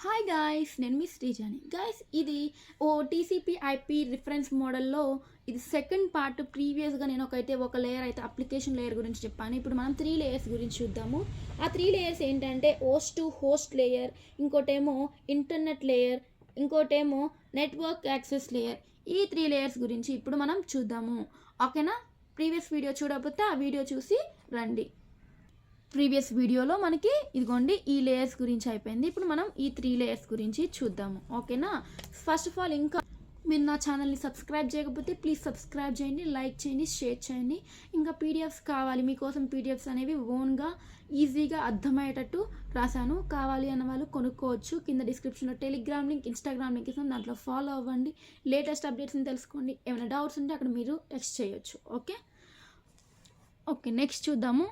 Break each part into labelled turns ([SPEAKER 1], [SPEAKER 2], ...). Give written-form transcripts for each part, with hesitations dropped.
[SPEAKER 1] Hi guys, నేను మీ శ్రీజాని. Guys, ఇది TCP IP reference మోడల్లో ఇది సెకండ్ పార్ట్. ప్రీవియస్గా నేను ఒక లేయర్ అయితే అప్లికేషన్ లేయర్ గురించి చెప్పాను. ఇప్పుడు మనం 3 లేయర్స్ గురించి చూద్దాము. ఆ 3 లేయర్స్ ఏంటంటే హోస్ట్ టు హోస్ట్ లేయర్, ఇంకోటేమో ఇంటర్నెట్ లేయర్, ఇంకోటేమో నెట్వర్క్ యాక్సెస్ లేయర్. ఈ 3 లేయర్స్ గురించి ఇప్పుడు మనం చూద్దాము. ఓకేనా? ప్రీవియస్ వీడియో చూడకపోతే ఆ వీడియో చూసి రండి. ప్రీవియస్ వీడియోలో మనకి ఇదిగోండి ఈ లేయర్స్ గురించి అయిపోయింది. ఇప్పుడు మనం ఈ 3 లేయర్స్ గురించి చూద్దాము. ఓకేనా? ఫస్ట్ ఆఫ్ ఆల్, ఇంకా మీరు నా ఛానల్ని సబ్స్క్రైబ్ చేయకపోతే ప్లీజ్ సబ్స్క్రైబ్ చేయండి, లైక్ చేయండి, షేర్ చేయండి. ఇంకా పీడిఎఫ్స్ కావాలి మీకోసం. పీడిఎఫ్స్ అనేవి ఓన్గా ఈజీగా అర్థమయ్యేటట్టు రాశాను. కావాలి అన్న వాళ్ళు కొనుక్కోవచ్చు. కింద డిస్క్రిప్షన్లో టెలిగ్రామ్ లింక్, ఇన్స్టాగ్రామ్ లింక్ ఇస్తాను, దాంట్లో ఫాలో అవ్వండి. లేటెస్ట్ అప్డేట్స్ని తెలుసుకోండి. ఏమైనా డౌట్స్ ఉంటే అక్కడ మీరు టెక్స్ట్ చేయొచ్చు. ఓకే, నెక్స్ట్ చూద్దాము.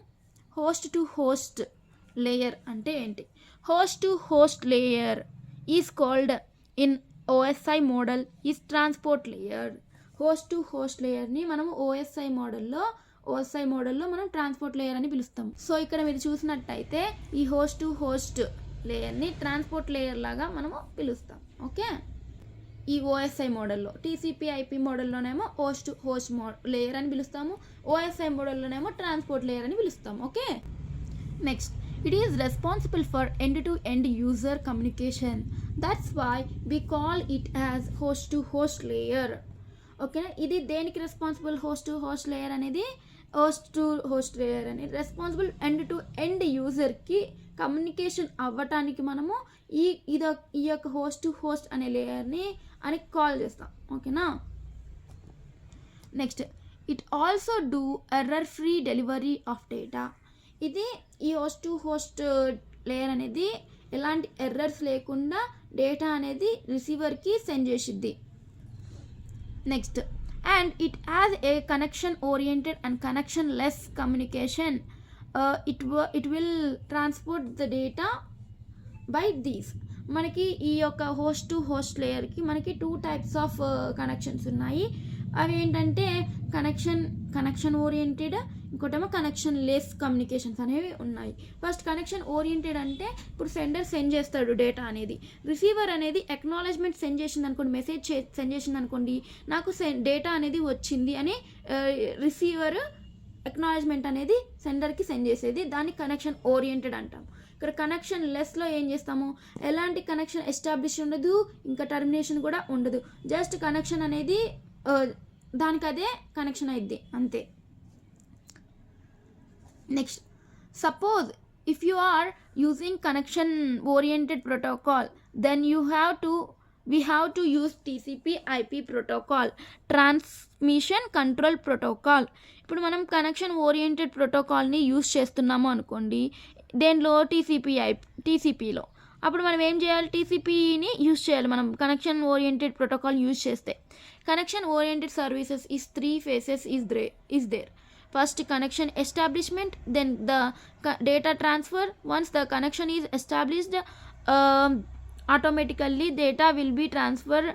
[SPEAKER 1] హోస్ట్ టు హోస్ట్ లేయర్ అంటే ఏంటి? Host to host layer is called in OSI model is transport layer. Host to host లేయర్ని మనము ఓఎస్ఐ మోడల్లో మనం ట్రాన్స్పోర్ట్ లేయర్ అని పిలుస్తాం. సో ఇక్కడ మీరు చూసినట్టయితే ఈ హోస్ట్ టు హోస్ట్ లేయర్ని ట్రాన్స్పోర్ట్ లేయర్ లాగా మనము పిలుస్తాం. ఓకే, ఈ ఓఎస్ఐ మోడల్లో. టీసీపీ ఐపీ మోడల్లోనేమో హోస్ట్ టు హోస్ట్ లేయర్ అని పిలుస్తాము. ఓఎస్ఐ మోడల్లోనేమో ట్రాన్స్పోర్ట్ లేయర్ అని పిలుస్తాము. Okay, next, it is responsible for end to end user communication. That's why we call it as host to host layer. ఓకేనా? ఇది దేనికి రెస్పాన్సిబుల్? హోస్ట్ టు హోస్ట్ లేయర్ అనేది రెస్పాన్సిబుల్ ఎండ్ టు ఎండ్ యూజర్కి communication అవ్వటానికి మనము ఈ యొక్క హోస్ట్ టు హోస్ట్ అనే లేయర్ని అని కాల్ చేస్తాం. ఓకేనా? Next, it also do error free delivery of data. ఇది ఈ హోస్ట్ టు హోస్ట్ లేయర్ అనేది ఎలాంటి ఎర్రర్స్ లేకుండా డేటా అనేది రిసీవర్కి సెండ్ చేసిద్ది. Next, and it has a connection oriented and connection less communication. It will transport the data by these. మనకి ఈ యొక్క హోస్ట్ టు హోస్ట్ లేయర్కి మనకి 2 types ఆఫ్ కనెక్షన్స్ ఉన్నాయి. అవి ఏంటంటే కనెక్షన్ ఓరియంటెడ్, ఇంకోటేమో కనెక్షన్ లెస్ కమ్యూనికేషన్స్ అనేవి ఉన్నాయి. ఫస్ట్ కనెక్షన్ ఓరియంటెడ్ అంటే ఇప్పుడు సెండర్ సెండ్ చేస్తాడు డేటా అనేది, రిసీవర్ అనేది అక్నాలెడ్జ్మెంట్ సెండ్ చేసింది అనుకోండి, మెసేజ్ సెండ్ చేసింది అనుకోండి, నాకు డేటా అనేది వచ్చింది అని రిసీవర్ అక్నాలెడ్జ్మెంట్ అనేది సెండర్కి సెండ్ చేసేది. దాన్ని కనెక్షన్ ఓరియంటెడ్ అంటాం. ఇక్కడ కనెక్షన్ లెస్లో ఏం చేస్తాము, ఎలాంటి కనెక్షన్ ఎస్టాబ్లిష్ ఉండదు, ఇంకా టర్మినేషన్ కూడా ఉండదు. జస్ట్ కనెక్షన్ అనేది దానికి అదే కనెక్షన్ అయింది అంతే. Next, suppose if you are using connection oriented protocol, then we have to use TCP IP protocol, transmission control protocol. ఇప్పుడు మనం కనెక్షన్ ఓరియంటెడ్ ప్రోటోకాల్ని యూజ్ చేస్తున్నాము అనుకోండి, దేనిలో టీసీపీలో. అప్పుడు మనం ఏం చేయాలి? టీసీపీని యూజ్ చేయాలి. మనం కనెక్షన్ ఓరియంటెడ్ ప్రోటోకాల్ యూజ్ చేస్తే connection oriented services is 3 phases is there. First, connection establishment, then the data transfer. Once the connection is established, automatically data will be transferred,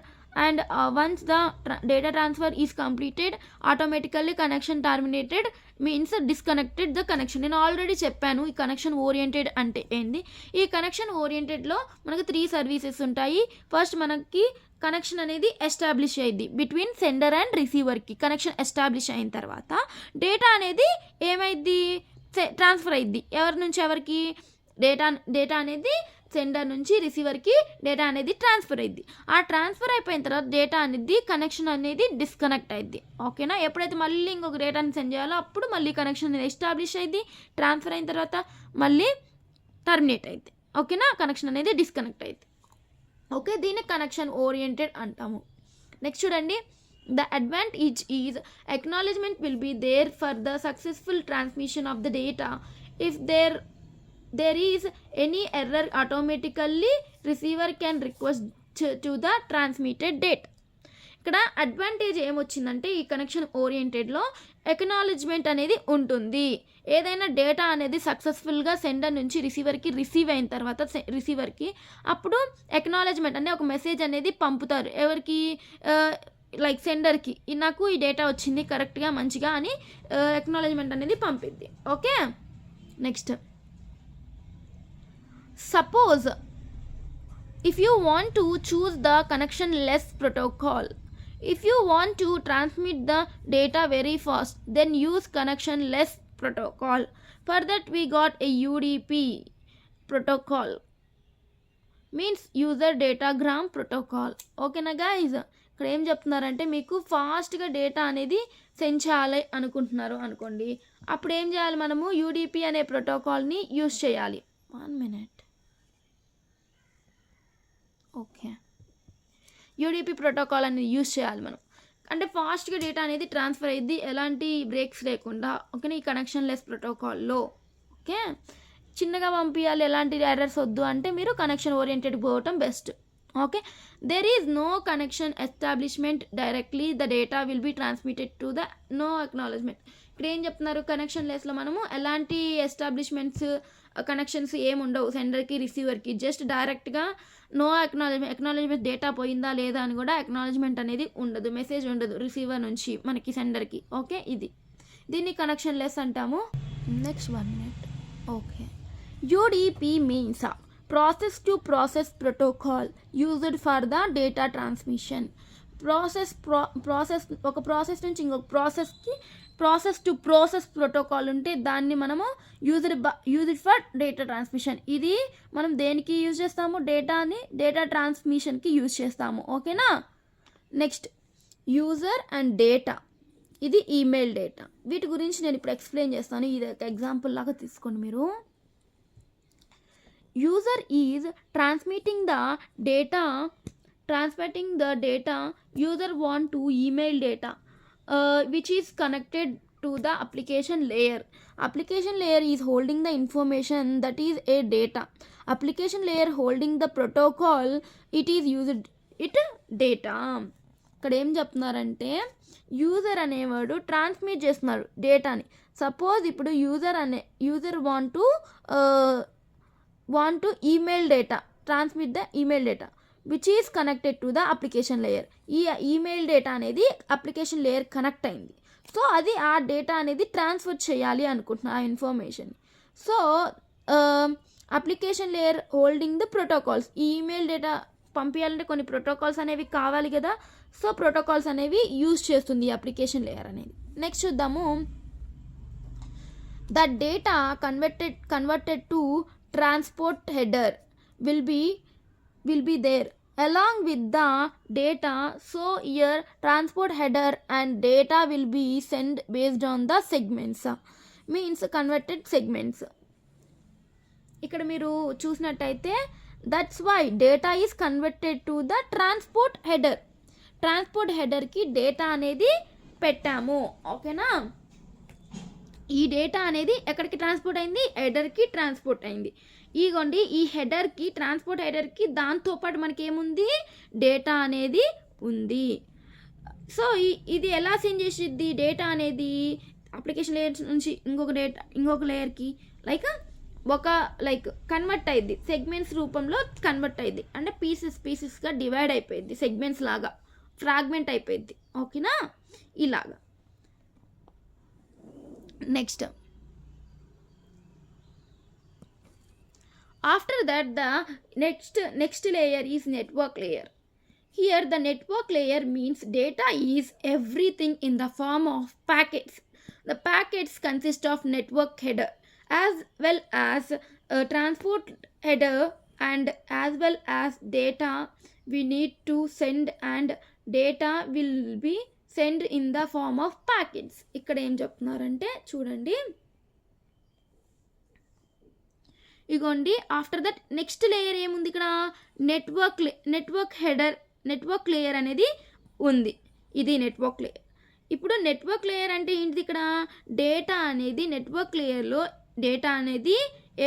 [SPEAKER 1] and once the data transfer is completed, automatically connection terminated, means disconnected the connection. నేను already చెప్పాను ఈ connection oriented అంటే ఏంది. ఈ connection ఓరియంటెడ్లో మనకు 3 services ఉంటాయి. First మనకి connection అనేది ఎస్టాబ్లిష్ అయ్యింది బిట్వీన్ సెండర్ అండ్ రిసీవర్కి. కనెక్షన్ ఎస్టాబ్లిష్ అయిన తర్వాత డేటా అనేది ఏమైద్ది? ట్రాన్స్ఫర్ అయ్యిద్ది. ఎవరి నుంచి ఎవరికి? డేటా అనేది సెండర్ నుంచి రిసీవర్కి డేటా అనేది ట్రాన్స్ఫర్ అయ్యిద్ది. ఆ ట్రాన్స్ఫర్ అయిపోయిన తర్వాత డేటా అనేది కనెక్షన్ అనేది డిస్కనెక్ట్ అయ్యిద్ది. ఓకేనా? ఎప్పుడైతే మళ్ళీ ఇంకొక డేటాని సెండ్ చేయాలో అప్పుడు మళ్ళీ కనెక్షన్ అనేది ఎస్టాబ్లిష్ అయ్యిద్ది. ట్రాన్స్ఫర్ అయిన తర్వాత మళ్ళీ టర్మినేట్ అయ్యిద్ది. ఓకేనా? కనెక్షన్ అనేది డిస్కనెక్ట్ అయ్యిద్ది. ఓకే, దీన్ని కనెక్షన్ ఓరియంటెడ్ అంటాము. నెక్స్ట్ చూడండి, the advantage is acknowledgement will be there for the successful transmission of the data. If there is any error, automatically receiver can request to the transmitted data. ఇక్కడ advantage ఏమొచ్చిందంటే ఈ connection ఓరియంటెడ్లో acknowledgement అనేది ఉంటుంది. ఏదైనా data అనేది సక్సెస్ఫుల్గా sender నుంచి రిసీవర్కి receive అయిన తర్వాత రిసీవర్కి అప్పుడు ఎక్నాలెడ్జ్మెంట్ అంటే ఒక మెసేజ్ అనేది పంపుతారు. ఎవరికి? లైక్ సెండర్కి, నాకు ఈ డేటా వచ్చింది కరెక్ట్గా మంచిగా అని ఎక్నాలెడ్జ్మెంట్ అనేది పంపిద్ది. Okay, next, suppose if you want to choose the connectionless protocol, if you want to transmit the data very fast, then use connectionless protocol. For that we got a UDP protocol, means user datagram protocol. ఓకేనా guys? ఇక్కడ ఏం చెప్తున్నారంటే మీకు ఫాస్ట్గా data అనేది send చేయాలి అనుకుంటున్నారు అనుకోండి, అప్పుడు ఏం చేయాలి, మనము యూడిపి అనే ప్రోటోకాల్ని యూజ్ చేయాలి. 1 minute. ఓకే, యూడిపి ప్రోటోకాల్ అనేది యూజ్ చేయాలి మనం. అంటే ఫాస్ట్గా డేటా అనేది ట్రాన్స్ఫర్ అయ్యింది ఎలాంటి బ్రేక్స్ లేకుండా. ఓకేనా? ఈ కనెక్షన్లెస్ ప్రోటోకాల్లో ఓకే చిన్నగా పంపించాలి, ఎలాంటి ఎర్రర్స్ వద్దు అంటే మీరు కనెక్షన్ ఓరియంటెడ్ పోవటం best. Okay, there is no connection establishment directly the data will be transmitted to the no acknowledgement. ఇక్కడ ఏం చెప్తున్నారు, కనెక్షన్ లెస్లో మనము ఎలాంటి ఎస్టాబ్లిష్మెంట్స్ కనెక్షన్స్ ఏముండవు సెండర్కి రిసీవర్కి, జస్ట్ డైరెక్ట్గా నో అక్నాలజ్మెంట్ డేటా పోయిందా లేదా అని కూడా అక్నాలజ్మెంట్ అనేది ఉండదు, మెసేజ్ ఉండదు రిసీవర్ నుంచి మనకి సెండర్కి. ఓకే, దీన్ని కనెక్షన్ లెస్ అంటాము. Next 1 minute. Okay, UDP means process to process protocol used for the data transmission. ఒక ప్రాసెస్ నుంచి ఇంకొక ప్రాసెస్కి ప్రాసెస్ టు ప్రాసెస్ ప్రోటోకాల్ ఉంటే దాన్ని మనము యూజ్డ్ ఫర్ డేటా ట్రాన్స్మిషన్. ఇది మనం దేనికి యూజ్ చేస్తాము, డేటా ట్రాన్స్మిషన్కి యూజ్ చేస్తాము. ఓకేనా? నెక్స్ట్ యూజర్ అండ్ డేటా, ఇది ఈమెయిల్ డేటా. వీటి గురించి నేను ఇప్పుడు ఎక్స్ప్లెయిన్ చేస్తాను, ఇది ఒక ఎగ్జాంపుల్ లాగా తీసుకోండి మీరు. User is transmitting the data user want to email data which is connected to the application layer. Application layer is holding the information that is a data. Application layer holding the protocol, it is used it data. ఇక్కడ ఏం చెప్తున్నారంటే user అనేవాడు transmit చేస్తున్నాడు డేటాని. Suppose ఇప్పుడు user want to email data, transmit the email data which is connected to the application layer. ఈ email data అనేది application layer connect అయింది. సో అది ఆ డేటా అనేది ట్రాన్స్ఫర్ చేయాలి అనుకుంటున్నా ఆ information. So application layer holding the protocols. ఈ ఈమెయిల్ డేటా పంపించాలంటే కొన్ని ప్రోటోకాల్స్ అనేవి కావాలి కదా, సో ప్రోటోకాల్స్ అనేవి యూజ్ చేస్తుంది ఈ అప్లికేషన్ లేయర్ అనేది. నెక్స్ట్ చూద్దాము, the data converted to transport header will be there along with the data. So here transport header and data will be sent based on the segments, means converted segments. ఇక్కడ మీరు చూసినట్టయితే that's why data is converted to the transport హెడర్కి data అనేది పెట్టాము. ఓకేనా? ఈ data అనేది ఎక్కడికి ట్రాన్స్పోర్ట్ అయింది, హెడర్కి ట్రాన్స్పోర్ట్ అయింది. ఇగోండి ఈ హెడర్కి ట్రాన్స్పోర్ట్ హెడర్కి దాంతోపాటు మనకి ఏముంది, డేటా అనేది ఉంది. సో ఇది ఎలా సెండ్ చేసిద్ది డేటా అనేది అప్లికేషన్ లేయర్ నుంచి ఇంకొక లేయర్కి కన్వర్ట్ అయ్యింది, సెగ్మెంట్స్ రూపంలో కన్వర్ట్ అయ్యింది. అంటే పీసెస్గా డివైడ్ అయిపోయింది, సెగ్మెంట్స్ లాగా ఫ్రాగ్మెంట్ అయిపోయింది. ఓకేనా? ఇలాగా. Next, after that the next layer is network layer. Here the network layer means data is everything in the form of packets. The packets consist of network header as well as transport header and as well as data we need to send, and data will be send in the form of packets. ఇక్కడ ఏం చెప్తున్నారంటే చూడండి, ఇగోండి after that next layer ఏముంది, ఇక్కడ network layer అనేది ఉంది. ఇది నెట్వర్క్ లేయర్. ఇప్పుడు నెట్వర్క్ లేయర్ అంటే ఏంటిది, ఇక్కడ డేటా అనేది నెట్వర్క్ లేయర్లో డేటా అనేది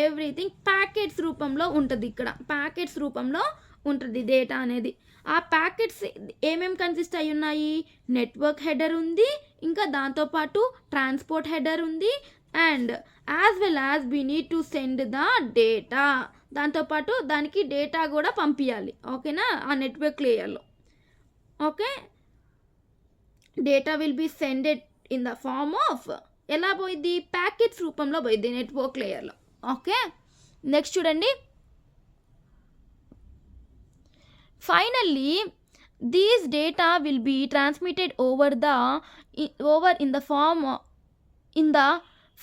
[SPEAKER 1] ఎవ్రీథింగ్ ప్యాకెట్స్ రూపంలో ఉంటుంది. ఇక్కడ ప్యాకెట్స్ రూపంలో ఉంటుంది డేటా అనేది. ఆ ప్యాకెట్స్ ఏమేమి కన్సిస్ట్ అయి ఉన్నాయి, నెట్వర్క్ హెడర్ ఉంది, ఇంకా దాంతోపాటు ట్రాన్స్పోర్ట్ హెడర్ ఉంది, and as well as we need to send the data. దాంతోపాటు దానికి డేటా కూడా పంపించాలి. ఓకేనా? ఆ నెట్వర్క్ లేయర్లో. Okay, data will be sended in the form of, ఎలా పోయింది, ప్యాకెట్స్ రూపంలో పోయింది నెట్వర్క్ లేయర్లో. ఓకే, నెక్స్ట్ చూడండి, Finally, these data will be transmitted over in the form in the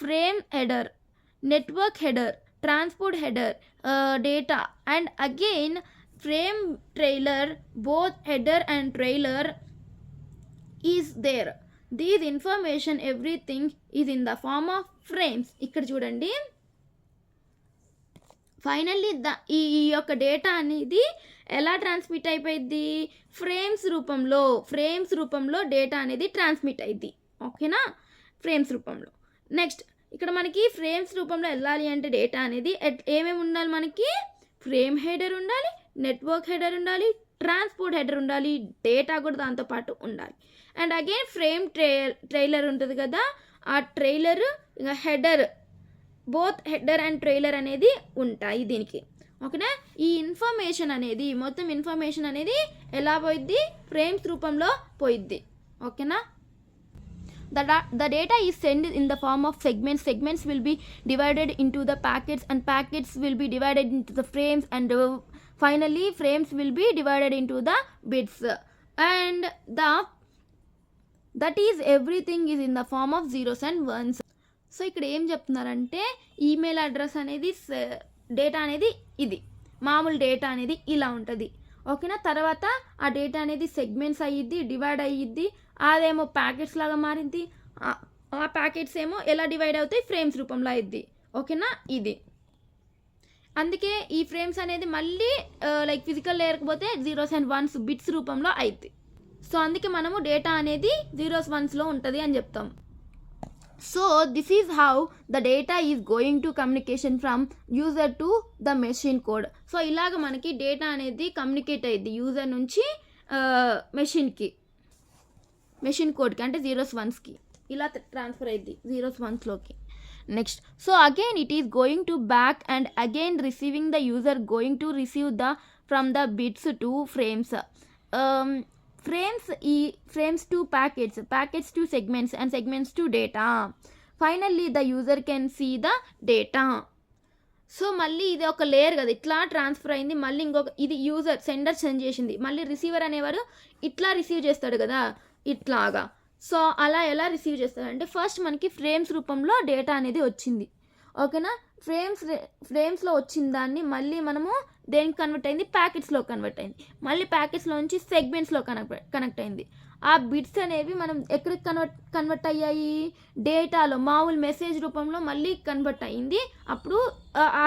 [SPEAKER 1] frame header, network header, transport header data, and again frame trailer. Both header and trailer is there. These information everything is in the form of frames. ఇక్కడ చూడండి, finally ఈ యొక్క data అనేది ఎలా transmit అయిపోయింది, frames రూపంలో data అనేది transmit అయింది. ఓకేనా, ఫ్రేమ్స్ రూపంలో. నెక్స్ట్ ఇక్కడ మనకి ఫ్రేమ్స్ రూపంలో వెళ్ళాలి అంటే డేటా అనేది ఏమేమి ఉండాలి, మనకి ఫ్రేమ్ హెడర్ ఉండాలి, నెట్వర్క్ హెడర్ ఉండాలి, ట్రాన్స్పోర్ట్ హెడర్ ఉండాలి, డేటా కూడా దాంతోపాటు ఉండాలి. అండ్ అగైన్ ఫ్రేమ్ ట్రైలర్ ఉంటుంది కదా, ఆ ట్రైలర్ ఇంకా header, both header and trailer అనేది ఉంటాయి దీనికి. ఓకేనా, ఈ ఇన్ఫర్మేషన్ అనేది మొత్తం ఇన్ఫర్మేషన్ అనేది ఎలా పోయిద్ది, ఫ్రేమ్స్ రూపంలో పోయిద్ది. ఓకేనా, the data is sent in the form of segments will be divided into the packets, and packets will be divided into the frames, and finally frames will be divided into the bits, and that is everything is in the form of zeros and ones. So ఇక్కడ ఏం చెప్తున్నారంటే email address అనేది data అనేది ఇది, మామూలు data అనేది ఇలా ఉంటుంది. ఓకేనా, తర్వాత ఆ డేటా అనేది సెగ్మెంట్స్ అయ్యిద్ది, డివైడ్ అయ్యిద్ది, అదేమో ప్యాకెట్స్ లాగా మారింది, ఆ ప్యాకెట్స్ ఏమో ఎలా డివైడ్ అవుతాయి, ఫ్రేమ్స్ రూపంలో అయ్యిద్ది. ఓకేనా, ఇది అందుకే ఈ ఫ్రేమ్స్ అనేది మళ్ళీ లైక్ ఫిజికల్ లేయర్కి పోతే జీరోస్ అండ్ వన్స్ బిట్స్ రూపంలో అయ్యిద్ది. సో అందుకే మనము డేటా అనేది జీరోస్ వన్స్లో ఉంటుంది అని చెప్తాం. So this is how the data is going to communication from user to the machine code. So ఇలాగ మనకి డేటా అనేది కమ్యూనికేట్ అయ్యిద్ది యూజర్ నుంచి మెషిన్ కోడ్కి, అంటే జీరోస్ వన్స్కి ఇలా ట్రాన్స్ఫర్ అయ్యిద్ది జీరోస్ వన్స్లోకి. Next, so again it is going to back and again receiving the user going to receive from the bits to frames. frames to packets to segments, and segments to data. Finally the user can see the data. So మళ్ళీ ఇది ఒక layer కదా, ఇట్లా transfer అయింది. మళ్ళీ ఇంకొక ఇది user send చేసింది, మళ్ళీ రిసీవర్ అనేవారు ఇట్లా రిసీవ్ చేస్తాడు కదా, ఇట్లాగా. సో అలా ఎలా రిసీవ్ చేస్తాడంటే ఫస్ట్ మనకి ఫ్రేమ్స్ రూపంలో డేటా అనేది వచ్చింది. ఓకేనా, ఫ్రేమ్స్లో వచ్చిన దాన్ని మళ్ళీ మనము దేనికి కన్వర్ట్ అయింది, ప్యాకెట్స్లో కన్వర్ట్ అయింది. మళ్ళీ ప్యాకెట్స్లో నుంచి సెగ్మెంట్స్లో కనెక్ట్ అయింది. ఆ బిట్స్ అనేవి మనం ఎక్కడికి కన్వర్ట్ అయ్యాయి, డేటాలో మామూలు మెసేజ్ రూపంలో మళ్ళీ కన్వర్ట్ అయ్యింది. అప్పుడు ఆ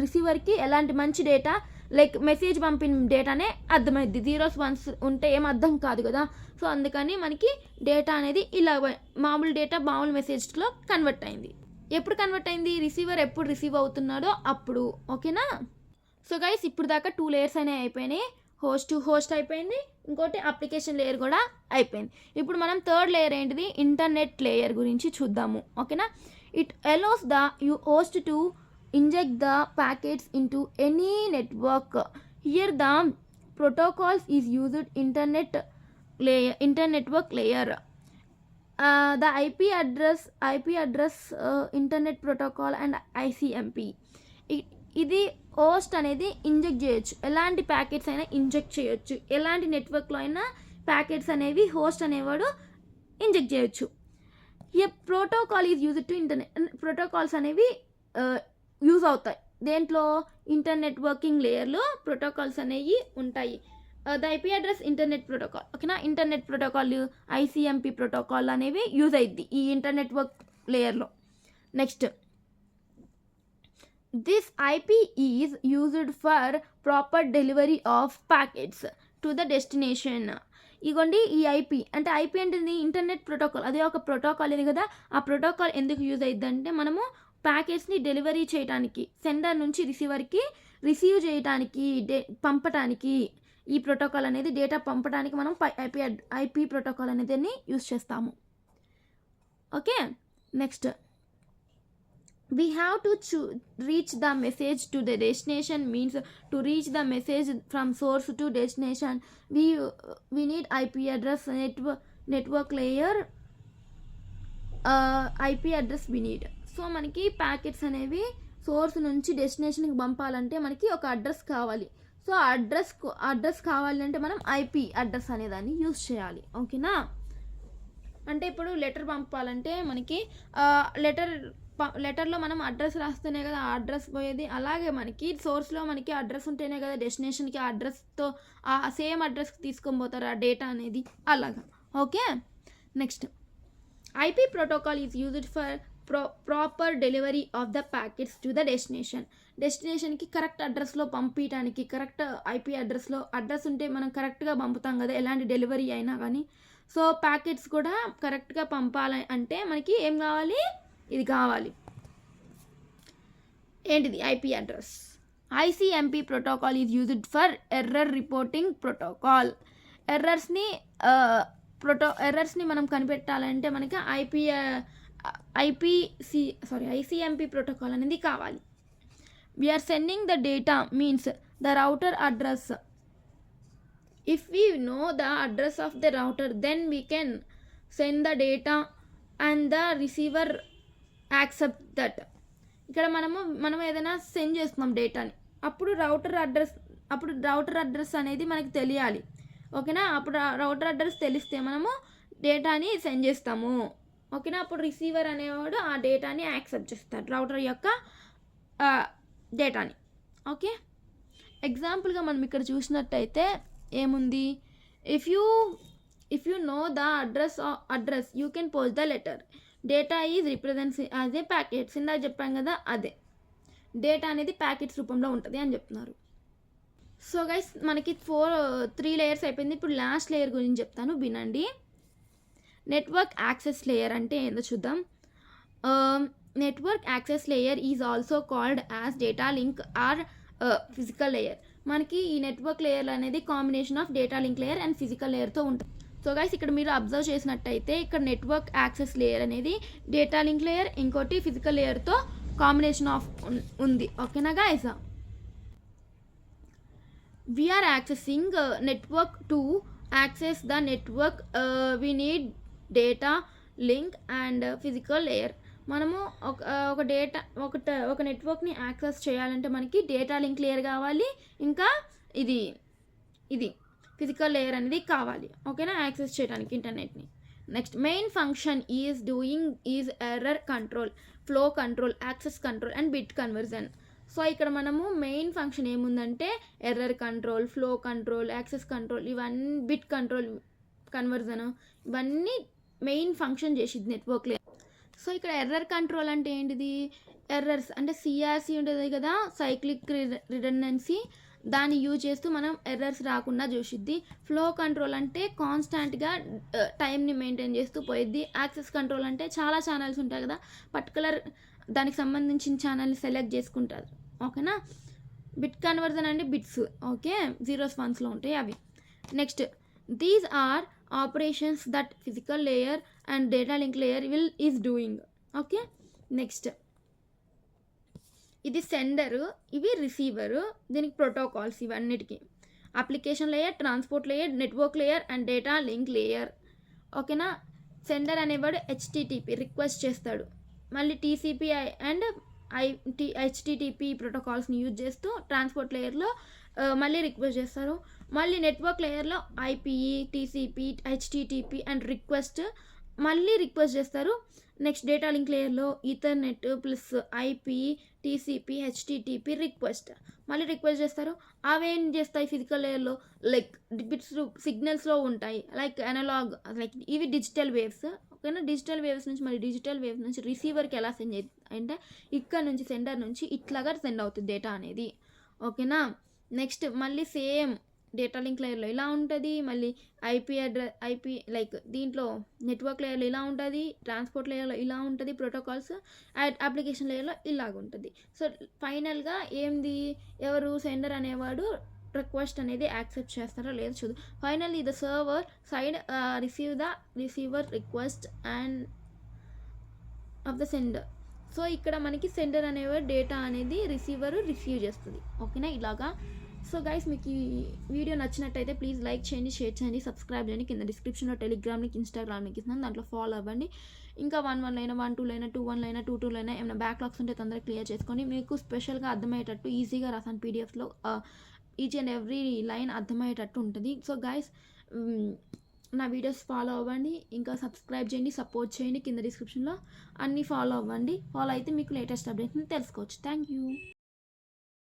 [SPEAKER 1] రిసీవర్కి ఎలాంటి మంచి డేటా, లైక్ మెసేజ్ పంపిన డేటానే అర్థమైంది. జీరోస్ వన్స్ ఉంటే ఏం అర్థం కాదు కదా. సో అందుకని మనకి డేటా అనేది ఇలా మామూలు డేటా మామూలు మెసేజ్లో కన్వర్ట్ అయింది. ఎప్పుడు కన్వర్ట్ అయింది, రిసీవర్ ఎప్పుడు రిసీవ్ అవుతున్నాడో అప్పుడు. ఓకేనా, సో గైస్ ఇప్పుడు దాకా 2 లేయర్స్ అనేవి అయిపోయినాయి. హోస్ట్ టు హోస్ట్ అయిపోయింది, ఇంకోటి అప్లికేషన్ లేయర్ కూడా అయిపోయింది. ఇప్పుడు మనం థర్డ్ లేయర్ ఏంటిది, ఇంటర్నెట్ లేయర్ గురించి చూద్దాము. ఓకేనా, it allows the host to inject the packets into any network. Here the protocols is used internetwork layer. The IP address internet protocol and ICMP. ఇది host అనేది ఇంజెక్ట్ చేయొచ్చు, ఎలాంటి packets అయినా inject చేయొచ్చు, ఎలాంటి నెట్వర్క్లో అయినా ప్యాకెట్స్ అనేవి హోస్ట్ అనేవాడు ఇంజెక్ట్ చేయొచ్చు. ఈ protocol is used to internet. Protocols అనేవి యూజ్ అవుతాయి దేంట్లో, ఇంటర్నెట్ వర్కింగ్ లేయర్లో ప్రోటోకాల్స్ అనేవి ఉంటాయి. The IP address internet protocol. ఓకేనా, ఇంటర్నెట్ ప్రోటోకాల్, ఐసిఎంపి ప్రోటోకాల్ అనేవి యూజ్ అయ్యిద్ది ఈ ఇంటర్నెట్ వర్క్ లేయర్లో. Next, this IP is used for proper delivery of packets to the destination. ఇగోండి ఈ ఐపీ అంటే ఏంటిది, ఇంటర్నెట్ ప్రోటోకాల్. అదే ఒక ప్రోటోకాల్ ఇది కదా. ఆ ప్రోటోకాల్ ఎందుకు యూజ్ అయ్యిద్ది అంటే మనము ప్యాకెట్స్ని డెలివరీ చేయడానికి, సెండర్ నుంచి రిసీవర్కి రిసీవ్ చేయడానికి, పంపటానికి ఈ ప్రోటోకాల్ అనేది డేటా పంపడానికి మనం ఐపీ ప్రోటోకాల్ అనేది యూజ్ చేస్తాము. Okay, next, we have to reach the message to the destination. Means to reach the message from source to destination we need IP address, network layer, IP address we need. So మనకి packets అనేవి source నుంచి డెస్టినేషన్కి పంపాలంటే మనకి ఒక address కావాలి. So address కావాలంటే మనం IP address అనేదాన్ని యూజ్ చేయాలి. ఓకేనా, అంటే ఇప్పుడు లెటర్ పంపాలంటే మనకి లెటర్లో మనం అడ్రస్ రాస్తేనే కదా ఆ అడ్రస్ పోయేది. అలాగే మనకి సోర్స్లో మనకి అడ్రస్ ఉంటేనే కదా డెస్టినేషన్కి అడ్రస్తో ఆ సేమ్ అడ్రస్కి తీసుకొని పోతారు ఆ డేటా అనేది. అలాగా. Okay, next IP protocol is used for proper delivery of the packets to the డెస్టినేషన్కి కరెక్ట్ అడ్రస్లో పంపించడానికి. కరెక్ట్ ఐపీ అడ్రస్ ఉంటే మనం కరెక్ట్గా పంపుతాం కదా ఎలాంటి డెలివరీ అయినా కానీ. సో ప్యాకెట్స్ కూడా కరెక్ట్గా పంపాలి అంటే మనకి ఏం కావాలి, ఇది కావాలి. ఏంటిది, IP address. ICMP protocol is used for error reporting protocol. ఎర్రర్స్ని మనం కనిపెట్టాలంటే మనకి ఐసిఎంపి ప్రోటోకాల్ అనేది కావాలి. We are sending the data means the router address. If we know the address of the router, then we can send the data and the receiver accept that. ఇక్కడ మనం ఏదైనా send చేస్తున్నాం డేటాని, అప్పుడు రౌటర్ అడ్రస్ అనేది మనకి తెలియాలి. ఓకేనా, అప్పుడు రౌటర్ అడ్రస్ తెలిస్తే మనము డేటాని సెండ్ చేస్తాము. ఓకేనా, అప్పుడు రిసీవర్ అనేవాడు ఆ డేటాని యాక్సెప్ట్ చేస్తాడు, రౌటర్ యొక్క డేటాని. ఓకే, ఎగ్జాంపుల్గా మనం ఇక్కడ చూసినట్టయితే ఏముంది, if you know the address you can post the letter. Data is represents as a packets. ఇందాక చెప్పాం కదా, అదే డేటా అనేది ప్యాకెట్స్ రూపంలో ఉంటుంది అని చెప్తున్నారు. సో గైస్ మనకి 3 లేయర్స్ అయిపోయింది. ఇప్పుడు లాస్ట్ లేయర్ గురించి చెప్తాను, వినండి. నెట్వర్క్ యాక్సెస్ లేయర్ అంటే ఏందో చూద్దాం. Network access layer is also called as data link or physical layer. మనకి ఈ నెట్వర్క్ లేయర్ అనేది combination of data link layer and physical లేయర్తో ఉంటుంది. సో గైస్ ఇక్కడ మీరు అబ్జర్వ్ చేసినట్టయితే ఇక్కడ నెట్వర్క్ యాక్సెస్ లేయర్ అనేది డేటా లింక్ లేయర్, ఇంకోటి ఫిజికల్ లేయర్తో కాంబినేషన్ ఆఫ్ ఉంది. ఓకేనా guys, we are accessing network to access the network we need data link and physical layer. మనము ఒక నెట్వర్క్ని యాక్సెస్ చేయాలంటే మనకి డేటా లింక్ లేయర్ కావాలి, ఇంకా ఇది ఫిజికల్ లేయర్ అనేది కావాలి. ఓకేనా, యాక్సెస్ చేయడానికి ఇంటర్నెట్ని. Next main function is error control, flow control, access control and bit conversion. So ఇక్కడ మనము మెయిన్ ఫంక్షన్ ఏముందంటే error control, flow control, access control, ఇవన్నీ బిట్ కంట్రోల్, కన్వర్జన్, ఇవన్నీ మెయిన్ ఫంక్షన్ చేసిద్ది నెట్వర్క్ లేయర్. సో ఇక్కడ error control అంటే ఏంటిది, errors అంటే సిఆర్సి ఉంటుంది కదా, సైక్లిక్ రిడెండెన్సీ, దాన్ని యూజ్ చేస్తూ మనం ఎర్రర్స్ రాకుండా చూసిద్ది. ఫ్లో కంట్రోల్ అంటే కాన్స్టాంట్గా టైంని మెయింటైన్ చేస్తూ పోయిద్ది. యాక్సెస్ కంట్రోల్ అంటే చాలా ఛానల్స్ ఉంటాయి కదా, పర్టికులర్ దానికి సంబంధించిన ఛానల్ని సెలెక్ట్ చేసుకుంటారు. ఓకేనా, బిట్ కన్వర్జన్ అంటే బిట్స్, ఓకే, 0s 1s ఉంటాయి అవి. Next these are operations that physical layer and data link layer is doing. Okay, next ఇది సెండరు, ఇవి రిసీవరు, దీనికి ప్రోటోకాల్స్ ఇవన్నిటికీ. Application layer, transport layer, network layer and data link layer. ఓకేనా, sender అనేవాడు HTTP request చేస్తాడు, మళ్ళీ TCP and HTTP ప్రోటోకాల్స్ని use చేస్తూ ట్రాన్స్పోర్ట్ లేయర్లో మళ్ళీ రిక్వెస్ట్ చేస్తారు. మళ్ళీ నెట్వర్క్ లేయర్లో IP, TCP, HTTP and request మళ్ళీ రిక్వెస్ట్ చేస్తారు. నెక్స్ట్ డేటా లింక్ లేయర్లో Ethernet plus IP, TCP, HTTP request మళ్ళీ రిక్వెస్ట్ చేస్తారు. అవేం చేస్తాయి ఫిజికల్ లేయర్లో, లైక్ బిట్స్ సిగ్నల్స్లో ఉంటాయి, లైక్ అనలాగ్, లైక్ ఇవి డిజిటల్ వేవ్స్. ఓకేనా, డిజిటల్ వేవ్స్ నుంచి మళ్ళీ డిజిటల్ వేవ్స్ నుంచి రిసీవర్కి ఎలా సెండ్ అంటే ఇక్కడ నుంచి సెండర్ నుంచి ఇట్లాగా సెండ్ అవుతుంది డేటా అనేది. ఓకేనా, నెక్స్ట్ మళ్ళీ సేమ్ డేటా లింక్ లేయర్లో ఇలా ఉంటుంది, మళ్ళీ ఐపీ లైక్ దీంట్లో నెట్వర్క్ లేయర్లో ఇలా ఉంటుంది, ట్రాన్స్పోర్ట్ లేయర్లో ఇలా ఉంటుంది ప్రోటోకాల్స్, అప్లికేషన్ లేయర్లో ఇలాగ ఉంటుంది. సో ఫైనల్గా ఏంది, ఎవరు సెండర్ అనేవాడు రిక్వెస్ట్ అనేది యాక్సెప్ట్ చేస్తారో లేదో చూద్దాం. Finally the server side receiver request and of the sender. So ఇక్కడ మనకి సెండర్ అనేవాడు డేటా అనేది రిసీవర్ రిసీవ్ చేస్తుంది. ఓకేనా, ఇలాగా. సో గైస్ మీకు ఈ వీడియో నచ్చినట్టయితే ప్లీజ్ లైక్ చేయండి, షేర్ చేయండి, సబ్స్క్రైబ్ చేయండి. కింద డిస్క్రిప్షన్లో టెలిగ్రామ్ లింక్, ఇన్స్టాగ్రామ్ లింక్ ఇస్తున్నాను, దాంట్లో ఫాలో అవ్వండి. ఇంకా 1.1 అయినా 1.2 అయినా 2.1 అయినా 2.2 అయినా ఏమైనా బ్యాక్లాగ్స్ ఉంటే తొందరగా క్లియర్ చేసుకోండి. మీకు స్పెషల్గా అర్థమయ్యేటట్టు ఈజీగా రాసాను పీడిఎఫ్లో ఈచ్ అండ్ ఎవ్రీ లైన్ అర్థమయ్యేటట్టు ఉంటుంది. సో గైస్ నా వీడియోస్ ఫాలో అవ్వండి, ఇంకా సబ్స్క్రైబ్ చేయండి, సపోర్ట్ చేయండి. కింద డిస్క్రిప్షన్లో అన్నీ ఫాలో అవ్వండి. ఫాలో అయితే మీకు లేటెస్ట్ అప్డేట్ని తెలుసుకోవచ్చు. Thank you.